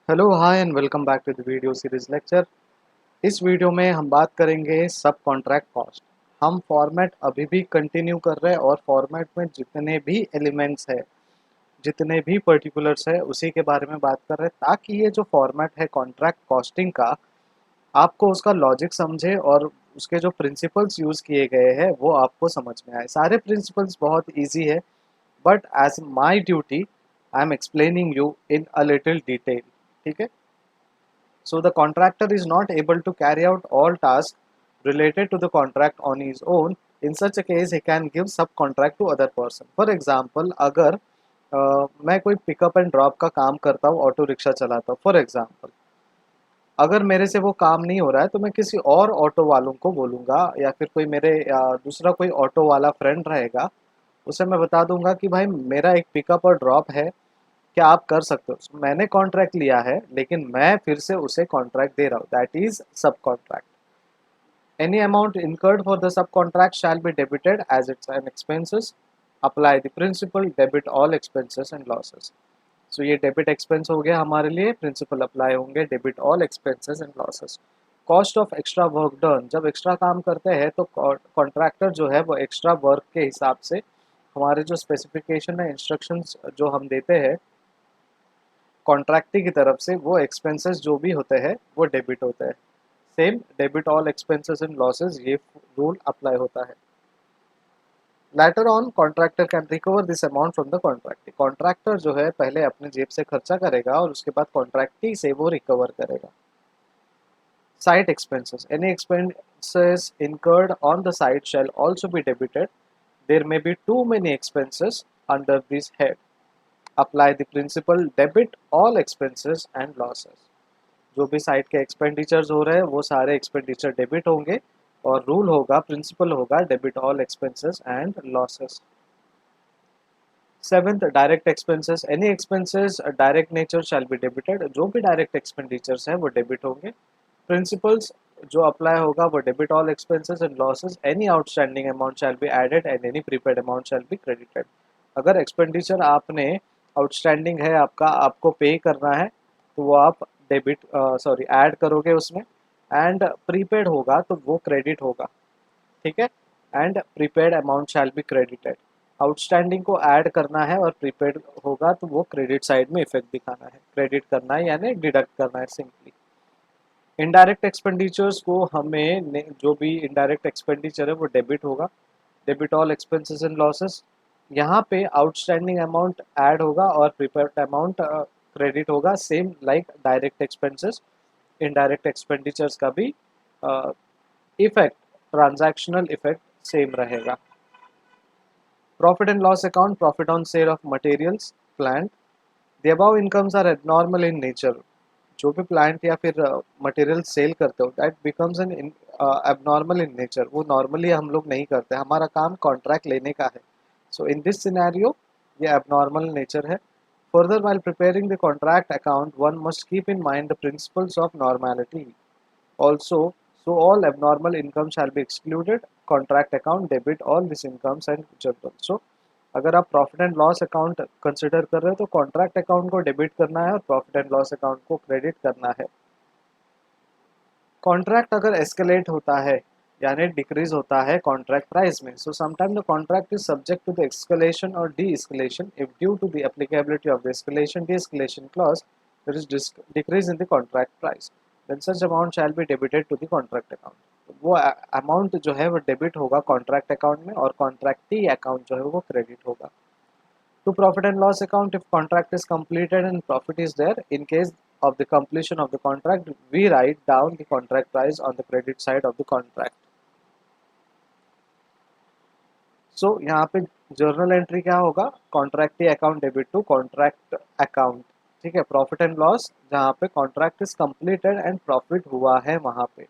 Hello hi and welcome back to the video series lecture. इस video में हम बात करेंगे सब कॉन्ट्रैक्ट कॉस्ट। हम फॉर्मेट अभी भी कंटिन्यू कर रहे हैं और फॉर्मेट में जितने भी एलिमेंट्स है, जितने भी पर्टिकुलर्स है, उसी के बारे में बात कर रहे हैं ताकि ये जो फॉर्मेट है कॉन्ट्रैक्ट कॉस्टिंग का, आपको उसका लॉजिक समझे और उसके जो प्रिंसिपल्स यूज़ किए गए हैं वो आपको समझ में आए। सारे प्रिंसिपल्स बहुत ईजी है, but as my duty I am explaining you in a little detail. ठीक है। So the contractor is not able to carry out all tasks related to the contract on his own. In such a case, he can give subcontract to other person. For example, अगर मैं कोई pickup and drop का काम करता हूँ, auto rickshaw चलाता हूँ, for example अगर मेरे से वो काम नहीं हो रहा है तो मैं किसी और ऑटो वालों को बोलूँगा या फिर कोई मेरे दूसरा कोई ऑटो वाला फ्रेंड रहेगा, उसे मैं बता दूंगा कि भाई मेरा एक पिकअप और ड्रॉप है, क्या आप कर सकते हो। मैंने कॉन्ट्रैक्ट लिया है लेकिन मैं फिर से उसे कॉन्ट्रैक्ट दे रहा हूँ, that is sub contract. Any amount incurred for the sub contract shall be debited as it's an expenses. Apply the principle debit all expenses and losses. So ये डेबिट एक्सपेंस हो गया हमारे लिए, प्रिंसिपल अप्लाई होंगे debit all expenses and losses. Cost of extra work done, जब extra काम करते हैं तो कॉन्ट्रैक्टर जो है वो एक्स्ट्रा वर्क के हिसाब से हमारे जो स्पेसिफिकेशन है, इंस्ट्रक्शंस जो हम देते हैं कॉन्ट्रैक्टी की तरफ से, वो एक्सपेंसेस जो भी होते हैं वो डेबिट होते हैं। Same debit all expenses and losses, ये रूल अप्लाई होता है। Later on contractor can recover this amount from the contractee. Contractor जो है पहले अपने जेब से खर्चा करेगा और उसके बाद कॉन्ट्रैक्टी से वो रिकवर करेगा। Site expenses, any expenses incurred on the site shall also be debited. There may be too many expenses under this head. Apply the principle debit all expenses and losses. जो भी साइट के expenditures हो रहे हैं वो सारे expenditure debit होंगे और रूल होगा, प्रिंसिपल होगा debit all expenses and losses. Seventh, direct expenses, any expenses direct nature shell be debited. जो भी डायरेक्ट एक्सपेंडिचर्स हैं वो डेबिट होंगे। प्रिंसिपल्स जो अप्लाई होगा वो debit all expenses and losses. Any outstanding amount shall be added and any prepaid amount shall be credited. अगर expenditure आपने आउटस्टैंडिंग है, आपका आपको पे करना है, तो वो आप डेबिट सॉरी ऐड करोगे उसमें, एंड प्रीपेड होगा तो वो क्रेडिट होगा। ठीक है। And prepaid amount shall be credited. Outstanding को ऐड करना है और प्रीपेड होगा तो वो क्रेडिट साइड में इफेक्ट दिखाना है, क्रेडिट करना है यानी डिडक्ट करना है सिंपली। इनडायरेक्ट एक्सपेंडिचर्स को जो भी इनडायरेक्ट एक्सपेंडिचर है वो डेबिट होगा, debit all expenses and losses. यहाँ पे आउटस्टैंडिंग अमाउंट ऐड होगा और प्रीपेड अमाउंट क्रेडिट होगा, same like direct expenses. Indirect expenditures का भी इफेक्ट, ट्रांजैक्शनल इफेक्ट सेम रहेगा। Profit and loss account, profit on sale of materials plant. The above incomes are abnormal in nature. जो भी plant या फिर material sale करते हो, that becomes an abnormal in nature. वो नॉर्मली हम लोग नहीं करते, हमारा काम कॉन्ट्रैक्ट लेने का है। सो इन दिस सिनेरियो ये एबनॉर्मल नेचर है। Further, while preparing the contract account, one must keep in mind the principles of normality. Also, so all abnormal income shall be excluded. Contract account debit all these incomes and general. So, अगर आप profit and loss account consider कर रहे हो तो contract account को debit करना है और प्रॉफिट एंड लॉस अकाउंट को क्रेडिट करना है। कॉन्ट्रैक्ट अगर एस्केलेट होता है यानी डिक्रीज होता है कॉन्ट्रैक्ट प्राइस में, so sometime the contract is subject to the escalation और de escalation. If due to the applicability of the escalation de escalation clause there is decrease in the contract price, then such amount shall be debited to the contract account. वो amount जो है वो debit होगा contract account में और कॉन्ट्रैक्टी account जो है वो क्रेडिट होगा। To profit and loss account, if contract is completed and profit is there, in case of the completion of the contract, we write down the contract price on the credit side of the contract. So यहाँ पे journal entry क्या होगा, contractee account debit to contract account. ठीक है। Profit and loss जहाँ पे contract is completed and profit हुआ है वहाँ पे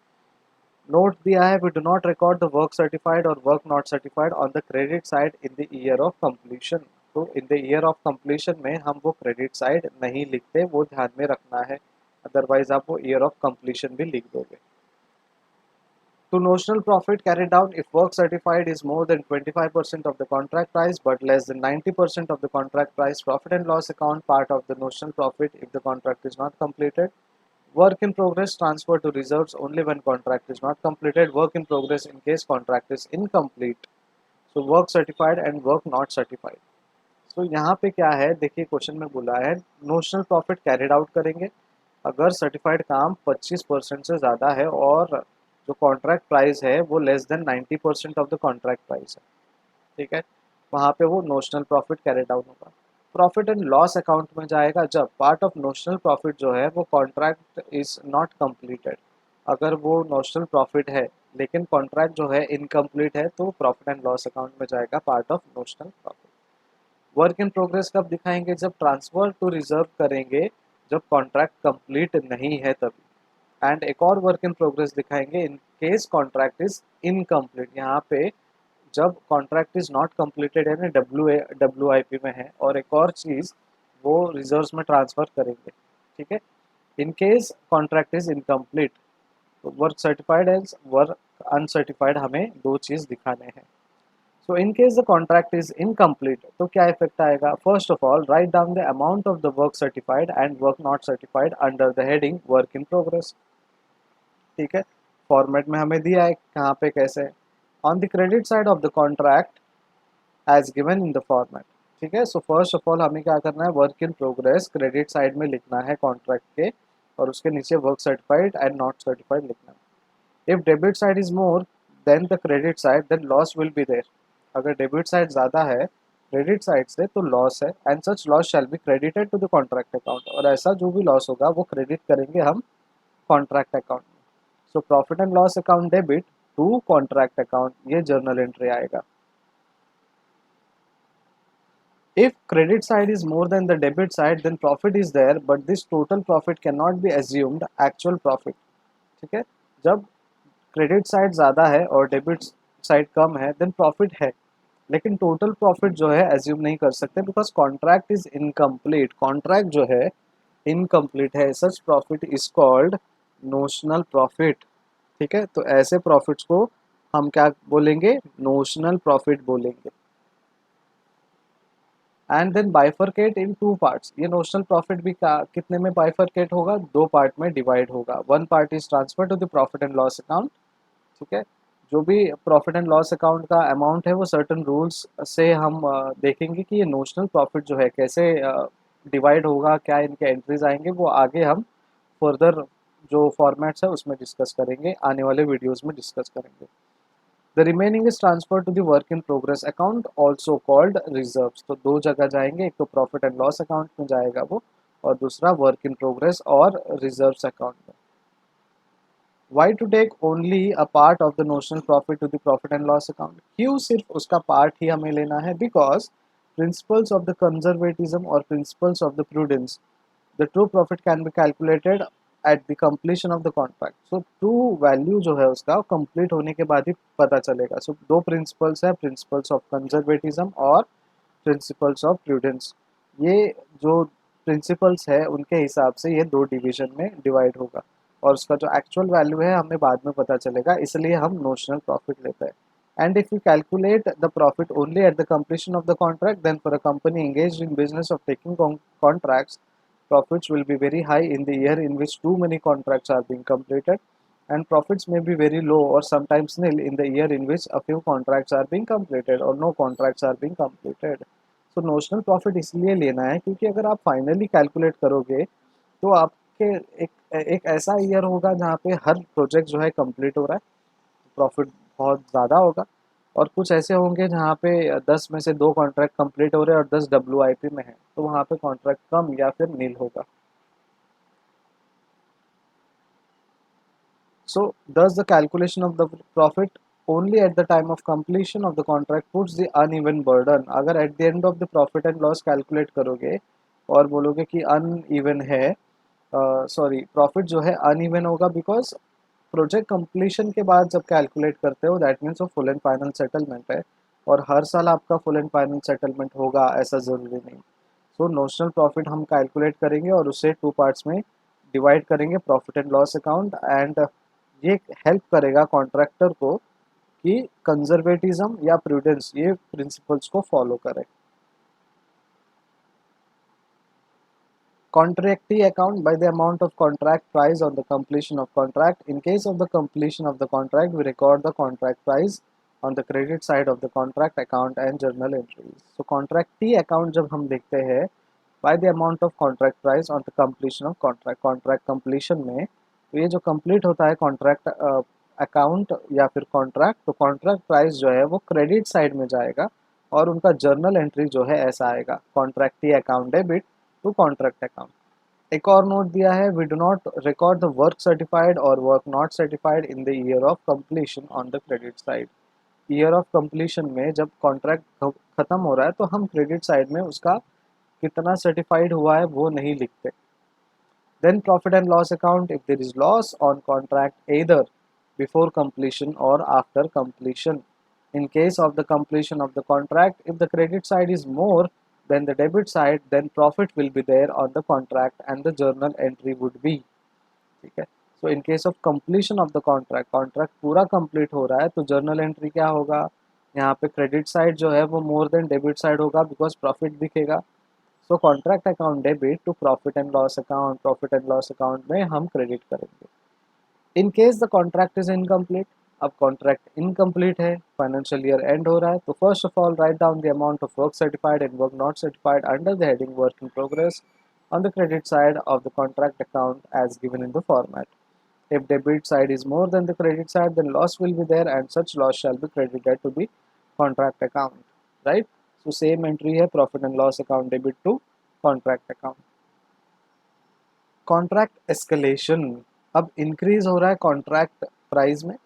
नोट दिया है, we do not record the work certified और work not certified on the credit side in the year of completion. तो in the year of completion में हम वो क्रेडिट साइड नहीं लिखते, वो ध्यान में रखना है, अदरवाइज आप वो ईयर ऑफ कंप्लीशन भी लिख दोगे। To notional profit carried down if work certified is more than 25% of the contract price but less than 90% of the contract price. Profit and loss account part of the notional profit if the contract is not completed. Work in progress transfer to reserves only when contract is not completed. Work in progress in case contract is incomplete. So work certified and work not certified. तो यहाँ पे क्या है, देखिए question में बोला है notional profit carried out करेंगे अगर सर्टिफाइड काम 25% से ज़्यादा है और जो कॉन्ट्रैक्ट प्राइस है वो less than 90% of the contract price है, ठीक है, वहाँ पे वो नोशनल प्रॉफिट कैरी डाउन होगा। प्रॉफिट एंड लॉस अकाउंट में जाएगा जब पार्ट ऑफ नोशनल प्रॉफिट जो है वो कॉन्ट्रैक्ट इज नॉट कंप्लीटेड। अगर वो नोशनल प्रॉफिट है लेकिन कॉन्ट्रैक्ट जो है इनकम्प्लीट है तो प्रॉफिट एंड लॉस अकाउंट में जाएगा part of notional profit. Work in progress कब दिखाएंगे, जब ट्रांसफर टू रिजर्व करेंगे, जब कॉन्ट्रैक्ट कंप्लीट नहीं है तभी। एंड एक और वर्क इन प्रोग्रेस दिखाएंगे इन केस कॉन्ट्रैक्ट इज इनकम्प्लीट, यहाँ पे जब कॉन्ट्रैक्ट इज नॉट कंप्लीटेड है ना, डब्ल्यू आई पी में है, और एक और चीज़ वो रिजर्व्स में ट्रांसफर करेंगे, ठीक है। In case contract is incomplete तो work certified as work uncertified हमें दो चीज़ दिखाने हैं। So in case the contract is incomplete तो क्या इफेक्ट आएगा, first of all write down the amount of the work certified and work not certified under the heading work in progress, ठीक है। फॉर्मेट में हमें दिया है कहाँ पे कैसे, on the credit side of the contract as given in the format, ठीक है। सो फर्स्ट ऑफ ऑल हमें क्या करना है, work in progress credit side में लिखना है कॉन्ट्रैक्ट के, और उसके नीचे work certified and not certified लिखना है। If debit side is more than the credit side then loss will be there, अगर डेबिट साइड ज़्यादा है क्रेडिट साइड से तो लॉस है, and such loss shall be credited to the contract account, और ऐसा जो भी लॉस होगा वो क्रेडिट करेंगे हम कॉन्ट्रैक्ट अकाउंट में। So profit and loss account debit to contract account, ये जर्नल एंट्री आएगा। If credit side is more than the debit side, then profit is there, but this total profit cannot be assumed actual profit, ठीक है। जब credit side ज़्यादा है और debit side कम है then profit है, लेकिन टोटल प्रॉफिट जो है एज्यूम नहीं कर सकते because contract is incomplete, contract जो है इनकम्प्लीट है, such profit is called notional profit, ठीक है। तो ऐसे प्रॉफिट्स को हम क्या बोलेंगे, नोशनल प्रॉफिट बोलेंगे। And then bifurcate in two parts, ये नोशनल प्रॉफिट भी कितने में बाइफरकेट होगा, दो पार्ट में डिवाइड होगा। One part is transfer to the profit and loss account, ठीक है। जो भी प्रॉफिट एंड लॉस अकाउंट का अमाउंट है वो सर्टन रूल्स से हम देखेंगे कि ये नोशनल प्रॉफिट जो है कैसे डिवाइड होगा, क्या इनके एंट्रीज आएंगे, वो आगे हम फर्दर जो फॉर्मेट्स है उसमें डिस्कस करेंगे, आने वाले वीडियोस में डिस्कस करेंगे। The remaining is transfer to the work in progress account also called reserves, तो दो जगह जाएंगे, एक तो प्रॉफिट एंड लॉस अकाउंट में जाएगा वो, और दूसरा वर्क इन प्रोग्रेस और रिजर्व्स अकाउंट में। Why to take only a part of the notional profit to the profit and loss account? क्यों सिर्फ उसका पार्ट ही हमें लेना है, because principles of the conservatism or principles of the prudence, the true profit can be calculated at the completion of the contract. So true value जो है उसका complete होने के बाद ही पता चलेगा। So दो principles है, principles of conservatism और principles of prudence। ये जो principles है उनके हिसाब से ये दो डिवीजन में डिवाइड होगा, और उसका जो एक्चुअल वैल्यू है हमें बाद में पता चलेगा, इसलिए हम नोशनल प्रॉफिट लेते हैं। And if you calculate the profit only at the completion of the contract then for a company engaged in business of taking contracts, profits will be very high in the year in which too many contracts are being completed, and profits may be very low or sometimes nil in the year in which a few contracts are being completed or no contracts are being completed. So notional profit इसलिए लेना है क्योंकि अगर आप finally calculate करोगे तो आपके एक एक ऐसा ईयर होगा जहाँ पे हर प्रोजेक्ट जो है कंप्लीट हो रहा है, प्रॉफिट बहुत ज़्यादा होगा, और कुछ ऐसे होंगे जहाँ पे 10 में से 2 कॉन्ट्रैक्ट कंप्लीट हो रहे हैं और 10 डब्ल्यूआईपी में है, तो वहाँ पे कॉन्ट्रैक्ट कम या फिर नील होगा। सो thus the calculation of the profit only at the time of completion of the contract puts the uneven burden। अगर at the end of the profit and loss calculate करोगे और बोलोगे कि uneven है, सॉरी प्रॉफिट जो है uneven होगा because project completion के बाद जब कैलकुलेट करते हो दैट मीन्स वो फुल एंड फाइनल सेटलमेंट है, और हर साल आपका फुल एंड फाइनल सेटलमेंट होगा ऐसा ज़रूरी नहीं। सो नोशनल प्रॉफिट हम कैलकुलेट करेंगे और उसे टू पार्ट्स में डिवाइड करेंगे, profit and loss account and ये हेल्प करेगा कॉन्ट्रैक्टर को कि कंजर्वेटिज्म या प्रूडेंस ये प्रिंसिपल्स को फॉलो करे। Contractee account by the amount of contract price on the completion of contract. In case of the completion of the contract, we record the contract price on the credit side of the contract account and journal entries. So contractee account जब हम देखते हैं by the amount of contract price on the completion of contract completion में, तो ये जो complete होता है contract account या फिर contract, तो contract price जो है वो credit side में जाएगा और उनका journal entry जो है ऐसा आएगा contractee account debit to contract account. एक और नोट दिया है, we do not record the work certified और work not certified in the year of completion on the credit side. Year of completion में जब कॉन्ट्रैक्ट खत्म हो रहा है तो हम क्रेडिट साइड में उसका कितना सर्टिफाइड हुआ है वो नहीं लिखते। Then profit and loss account, if there is loss on contract either before completion और after completion. In case of the completion of the contract, if the credit side is more than the debit side, then profit will be there on the contract and the journal entry would be, ठीक है। So in case of completion of the contract, contract पूरा complete हो रहा है तो journal entry क्या होगा, यहाँ पे credit side जो है वो more than debit side होगा because profit दिखेगा। So contract account debit to profit and loss account में हम credit करेंगे। इन case the contract is incomplete, अब कॉन्ट्रैक्ट इनकम्प्लीट है, फाइनेंशियल ईयर एंड हो रहा है, तो first of all write down the amount of work certified and work not certified under the heading work in progress on the credit side of the contract account as given in the format. If debit side is more than the credit side, then loss will be there and such loss shall be credited to the contract account. Right? So same entry है profit and loss account debit to contract account. Contract escalation, अब increase हो रहा है contract price में,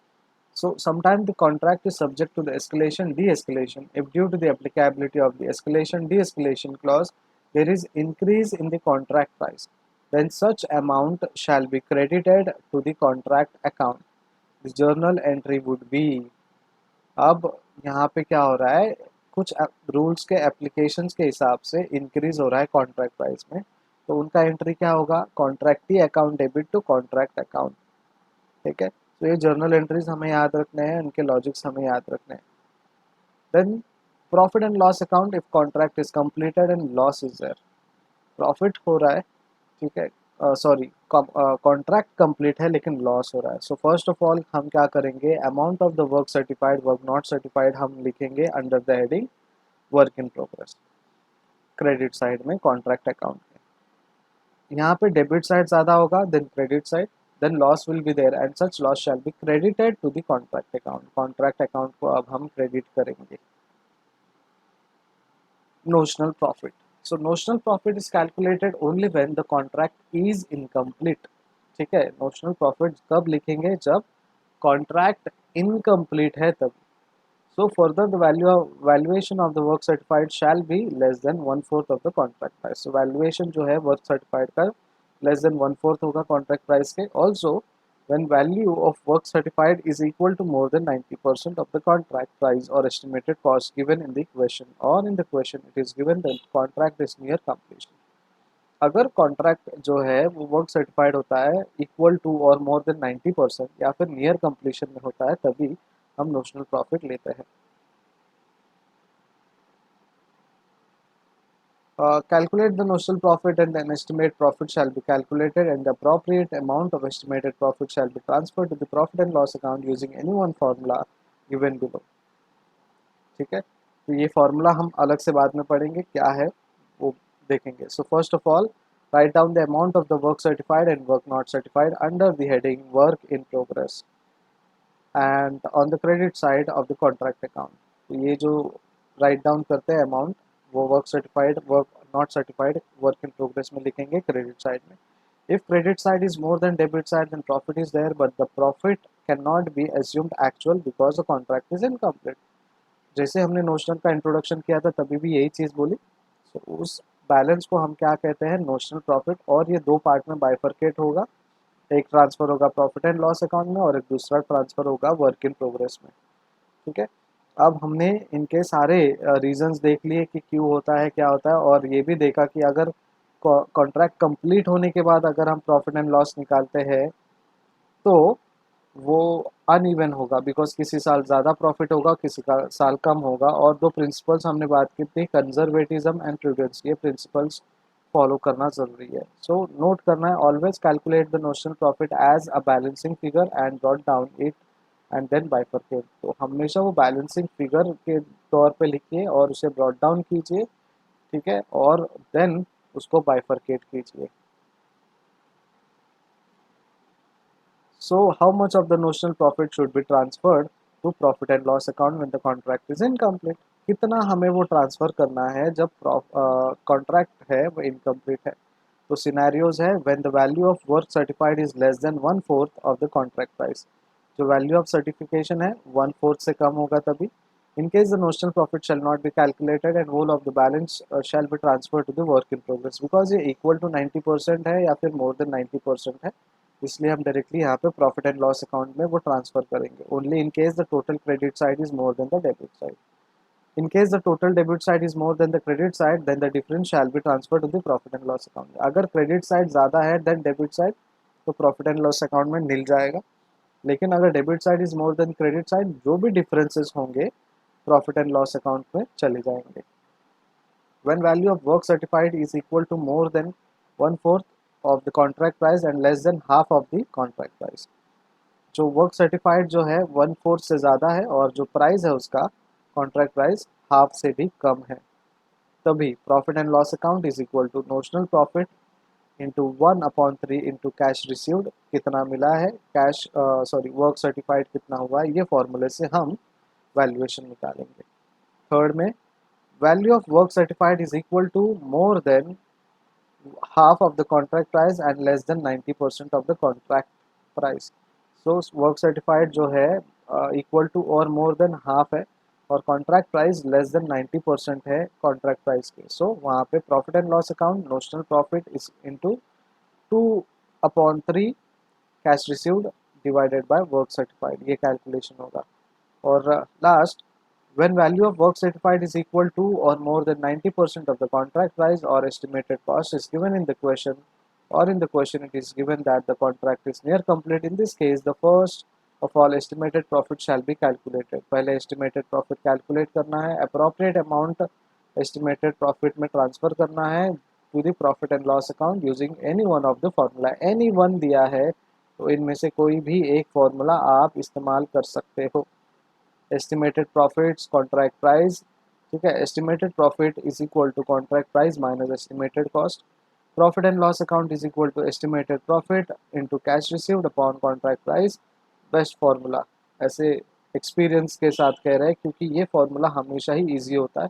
so sometimes the contract is subject to the escalation de-escalation. If due to the applicability of the escalation de-escalation clause there is increase in the contract price, then such amount shall be credited to the contract account. The journal entry would be, अब यहाँ पे क्या हो रहा है, कुछ rules के applications के हिसाब से इंक्रीज हो रहा है कॉन्ट्रैक्ट प्राइस में, तो उनका एंट्री क्या होगा, contractee account debit to contract account. ठीक है, तो ये जर्नल एंट्रीज हमें याद रखने हैं, उनके लॉजिक्स हमें याद रखने हैं। Then profit and loss account, if contract is completed and loss is there, profit हो रहा है, ठीक है, सॉरी कॉन्ट्रैक्ट कंप्लीट है लेकिन लॉस हो रहा है। सो फर्स्ट ऑफ ऑल हम क्या करेंगे, amount of the work certified work not certified हम लिखेंगे under the heading work in progress, credit side में कॉन्ट्रैक्ट अकाउंट में। यहाँ पे डेबिट साइड ज़्यादा होगा then credit side, then loss will be there and such loss shall be credited to the contract account. Contract account को अब हम credit करेंगे। Notional profit. So notional profit is calculated only when the contract is incomplete. ठीक है, notional profit कब लिखेंगे, जब contract incomplete है तब। So further the valuation of the work certified shall be less than 1/4 of the contract price. So valuation जो है work certified का less than 1/4 होगा contract price के। Also when value of work certified is equal to more than 90% of the contract price or estimated cost given in the question, or in the question it is given that contract is near completion. अगर contract जो है वो work certified होता है equal to और more than 90% या फिर near completion में होता है तभी हम नोशनल प्रॉफिट लेते हैं। Calculate the notional profit and then estimate profit shall be calculated and the appropriate amount of estimated profit shall be transferred to the profit and loss account using any one formula given below. ठीक है, तो ये formula हम अलग से बाद में पढ़ेंगे क्या है वो देखेंगे। So first of all write down the amount of the work certified and work not certified under the heading work in progress and on the credit side of the contract account. तो ये जो write down करते हैं amount वो work certified work not certified work in progress में लिखेंगे credit side में। If credit side is more than debit side then profit is there but the profit can not be assumed actual because the contract is incomplete. जैसे हमने notional का introduction किया था तभी भी यही चीज़ बोली। so, उस बैलेंस को हम क्या कहते हैं, नोशनल प्रॉफिट, और ये दो पार्ट में बाइफरकेट होगा, एक ट्रांसफ़र होगा प्रॉफिट एंड लॉस अकाउंट में और एक दूसरा ट्रांसफ़र होगा वर्क इन प्रोग्रेस में। ठीक है, अब हमने इनके सारे रीजंस देख लिए कि क्यों होता है क्या होता है, और ये भी देखा कि अगर कॉन्ट्रैक्ट कंप्लीट होने के बाद अगर हम प्रॉफिट एंड लॉस निकालते हैं तो वो अनइवन होगा, बिकॉज किसी साल ज़्यादा प्रॉफिट होगा, किसी का साल कम होगा। और दो प्रिंसिपल्स हमने बात की थी, कंजर्वेटिज्म एंड प्रूडेंस, ये प्रिंसिपल्स फॉलो करना ज़रूरी है। सो नोट करना है, always calculate the notional profit as a balancing figure and brought down it and then bifurcate. तो हमेशा वो बैलेंसिंग फिगर के तौर पे लिखिए और उसे ब्रॉट डाउन कीजिए, ठीक है, और देन उसको बाइफरकेट कीजिए। So, how much of the notional profit should be transferred to profit and loss account when the contract is incomplete? कितना हमें वो ट्रांसफ़र करना है जब कॉन्ट्रैक्ट है वो इनकम्प्लीट है? तो सिनेरियोज है, when the value of work certified is less than one fourth of the contract price. जो वैल्यू ऑफ सर्टिफिकेशन है वन फोर्थ से कम होगा तभी। In case the notional profit shall not be calculated and whole of the balance shall be transfer to the work in progress, because ये equal to 90% है या फिर मोर देन 90% है, इसलिए हम डायरेक्टली यहाँ पे प्रॉफिट एंड लॉस अकाउंट में वो ट्रांसफर करेंगे। Only in case the total credit side is more than the debit side. In case the total debit side is more than the credit side, then the difference shall be transferred to the profit and loss account. अगर credit side ज़्यादा है than debit side, तो profit and loss account में मिल जाएगा। लेकिन अगर debit side is more than credit side, जो भी differences होंगे profit and loss account में चले जाएंगे। When value of work certified is equal to more than one fourth of the contract price and less than half of the contract price, जो work certified जो है one fourth से ज़्यादा है और जो प्राइस है उसका कॉन्ट्रैक्ट प्राइस हाफ से भी कम है, तभी profit and loss account is equal to notional profit into 1/3 into cash received, कितना मिला है कैश, सॉरी वर्क सर्टिफाइड कितना हुआ है, ये फॉर्मूले से हम वैल्यूएशन निकालेंगे। थर्ड में, value of work certified is equal to more than half of the contract price and less than 90% of the contract price. So work certified जो है equal to और more than half है और contract price less than 90% है contract price के। So वहाँ पे profit and loss account notional profit is into 2/3 cash received divided by work certified, ये calculation होगा। और last, when value of work certified is equal to or more than 90% of the contract price or estimated cost is given in the question, or in the question it is given that the contract is near complete, in this case the first of all estimated profit shall be calculated। पहले estimated profit calculate करना है, appropriate amount estimated profit में transfer करना है to the profit and loss account using any one of the formula। any one दिया है तो इनमें से कोई भी एक फॉर्मूला आप इस्तेमाल कर सकते हो। एस्टिमेटेड प्रॉफिट्स कॉन्ट्रैक्ट प्राइस, ठीक है, estimated profit is equal to contract price minus estimated cost. Profit and loss account is equal to estimated profit into cash received upon contract price. Best formula, ऐसे experience के साथ कह रहे हैं क्योंकि ये फॉर्मूला हमेशा ही ईजी होता है।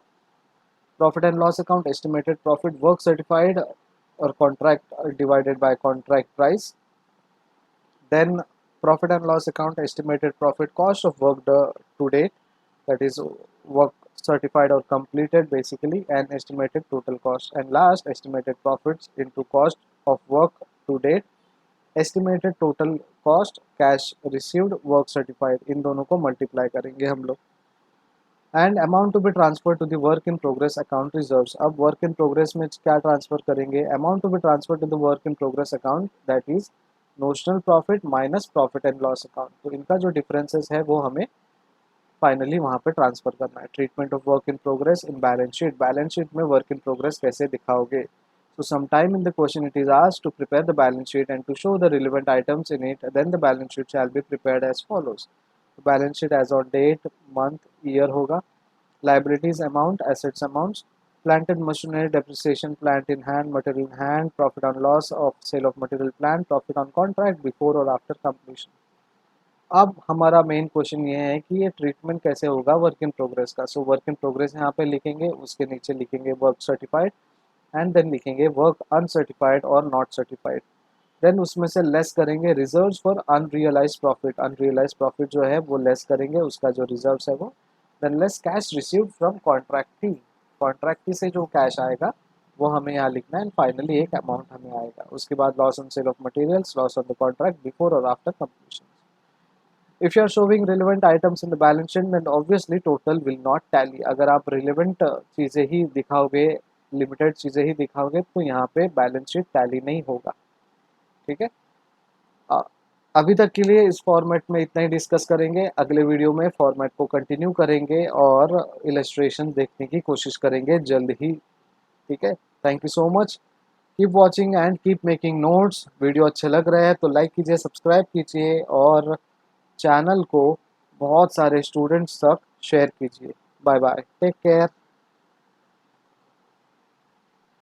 Profit and loss account estimated profit work certified और contract divided by contract price. Then profit and loss account estimated profit cost of work to date, that is work certified or completed basically, and estimated total cost. And last, estimated profits into cost of work to date, estimated total cost, cash received, work certified, इन दोनों को multiply करेंगे हम लोग। And amount to be transfer to the work in progress account reserves. अब work in progress में क्या transfer करेंगे, amount to be transfer to the work in progress account, that is notional profit minus profit and loss account. तो इनका जो differences है वो हमें फाइनली वहाँ पे ट्रांसफर करना है। Treatment of work in progress in balance sheet, balance sheet में वर्क इन प्रोग्रेस कैसे दिखाओगे। So sometime in the question it is asked to prepare the balance sheet and to show the relevant items in it, then the balance sheet shall be prepared as follows। Balance sheet as on date, month, year होगा। Liabilities amount, assets amounts, plant and machinery depreciation, plant in hand, material in hand, profit on loss of sale of material plant, profit on contract before or after completion। अब हमारा main question ये है कि ये treatment कैसे होगा work in progress का। So work in progress यहाँ पे लिखेंगे, उसके नीचे लिखेंगे वर्क सर्टिफाइड एंड देन लिखेंगे वर्क अनसर्टिफाइड और नॉट सर्टिफाइड। देन उसमें से लेस करेंगे reserves for unrealise profit, unrealise profit जो है वो लेस करेंगे, उसका जो रिजर्व्स है वो। Then less cash received from contractee, contractee से जो कैश आएगा वो हमें यहाँ लिखना है एंड फाइनली एक अमाउंट हमें आएगा। उसके बाद loss on sale of materials, loss on the contract before और after completion. If you are showing relevant items in the balance sheet, then obviously total will not tally। अगर आप relevant चीज़ें ही दिखाओगे, लिमिटेड चीज़ें ही दिखाओगे तो यहाँ पे बैलेंस शीट टैली नहीं होगा, ठीक है। अभी तक के लिए इस फॉर्मेट में इतना ही डिस्कस करेंगे। अगले वीडियो में फॉर्मेट को कंटिन्यू करेंगे और इलस्ट्रेशन देखने की कोशिश करेंगे जल्द ही। ठीक है, thank you so much. Keep watching and keep making notes. Video अच्छे लग रहे हैं तो लाइक कीजिए, सब्सक्राइब कीजिए और चैनल को बहुत सारे स्टूडेंट्स तक शेयर कीजिए। Bye bye, take care.